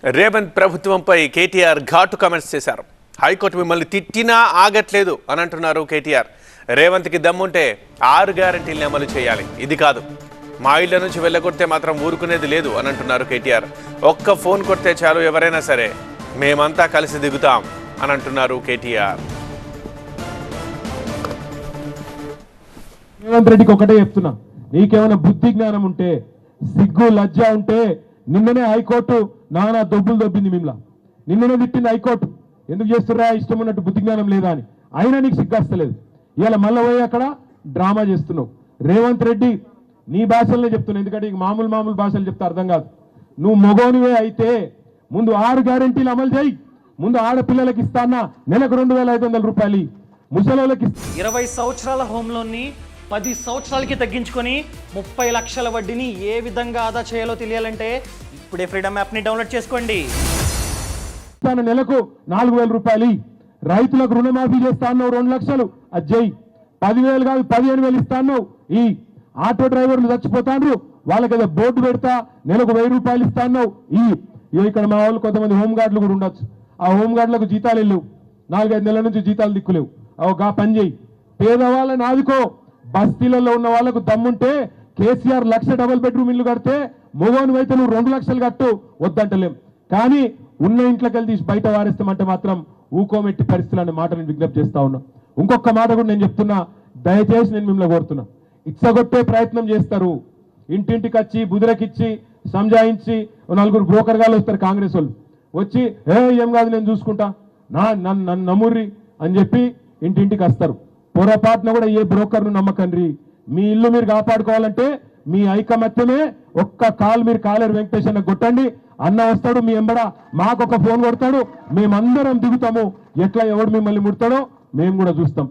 రేవంత్ ప్రభుత్వంపై కేటీఆర్ ఘాటు కామెంట్స్ చేశారు. హైకోర్టు మిమ్మల్ని తిట్టినా ఆగట్లేదు అని అంటున్నారు కేటీఆర్. రేవంత్కి దమ్ముంటే 6 గ్యారెంటీలను అమలు చేయాలి, ఇది కాదు మా ఇళ్ల నుంచి వెళ్ళగొడితే మాత్రం ఊరుకునేది లేదు అని అంటున్నారు కేటీఆర్. ఒక్క ఫోన్ కొడితే చాలు, ఎవరైనా సరే మేమంతా కలిసి దిగుతాం అని అంటున్నారు కేటీఆర్. రేవంత్ రెడ్డికి ఒకటే చెప్తున్నా, నీకేమైనా బుద్ధి జ్ఞానం ఉంటే, సిగ్గు లజ్జ ఉంటే, నిన్ననే హైకోర్టు నానా దొబ్బులు దొబ్బింది మిమ్మల్ని. నిన్ననే తిట్టింది హైకోర్టు, ఎందుకు చేస్తున్నా ఇష్టం ఉన్నట్టు బుద్ధి జ్ఞానం లేదా అని. అయినా నీకు సిగ్గస్తలేదు. ఇవాళ మళ్ళీ పోయి అక్కడ డ్రామా చేస్తున్నావు. రేవంత్ రెడ్డి నీ భాషలనే చెప్తున్నావు, ఎందుకంటే మామూలు భాషలు చెప్తే అర్థం కాదు. నువ్వు మొగోనివే అయితే ముందు 6 గ్యారెంటీలు అమలు చేయి. ముందు ఆడపిల్లలకి ఇస్తానా నెలకు 2500 రూపాయలు, ముసలోళ్ళకి 20 సంవత్సరాల హోమ్ లోన్ని 10 సంవత్సరాలకి తగ్గించుకొని 30 లక్షల వడ్డీని ఏ విధంగా ఆదా చేయాలో తెలియాలంటే ఇప్పుడే ఫ్రీడమ్ యాప్ని డౌన్లోడ్ చేసుకోండి. నెలకు 4000 రూపాయలు. రైతులకు రుణమాఫీ చేస్తా అన్నావు 2 లక్షలు, అది చేయి. 10,000 కాదు 15,000 ఇస్తా అన్నావు. ఈ ఆటో డ్రైవర్లు చచ్చిపోతాండ్రు, వాళ్ళకి ఏదో బోర్డు పెడతా నెలకు 1000 రూపాయలు ఇస్తా అన్నావు. ఇక్కడ మా వాళ్ళు కొంతమంది హోంగార్డులు కూడా ఉండొచ్చు, ఆ హోంగార్డులకు జీతాలు వెళ్ళవు, 4-5 నెలల నుంచి జీతాలు దిక్కులేవు. గా పని చేయి, పేదవాళ్ళని ఆదుకో. బస్తీలలో ఉన్న వాళ్ళకు దమ్ముంటే కేసీఆర్ 1,00,000 డబుల్ బెడ్రూమ్ ఇల్లు కడితే మొగోను అయితే నువ్వు 2 లక్షలు కట్టు, వద్దంటలేం. కానీ ఉన్న ఇంట్లోకి వెళ్ళి తీసి బయట వారేస్తామంటే మాత్రం ఊకోమెట్టి పరిస్థితులు అనే మాట నేను విజ్ఞప్తి చేస్తా ఉన్నా. ఇంకొక మాట కూడా నేను చెప్తున్నా, దయచేసి నేను మిమ్మల్ని కోరుతున్నా, ఇచ్చగొట్టే ప్రయత్నం చేస్తారు. ఇంటింటికి వచ్చి బుదిరకిచ్చి సంజాయించి 4 బ్రోకర్ గాలు వస్తారు, కాంగ్రెస్ వాళ్ళు వచ్చి ఏం కాదు నేను చూసుకుంటా, నన్ను నమ్ముర్రి అని చెప్పి ఇంటింటికి వస్తారు. పొరపాటున కూడా ఏ బ్రోకర్ను నమ్మకండి. మీ ఇల్లు మీరు కాపాడుకోవాలంటే మీ ఐకమత్యమే. ఒక్క కాల్ మీరు కాలేరు వెంకటేష్ అన్న కొట్టండి, అన్న వస్తాడు మీ ఎంబడ, మాకొక ఫోన్ కొడతాడు, మేమందరం దిగుతాము. ఎట్లా ఎవడు మిమ్మల్ని ముడతాడో మేము కూడా చూస్తాం.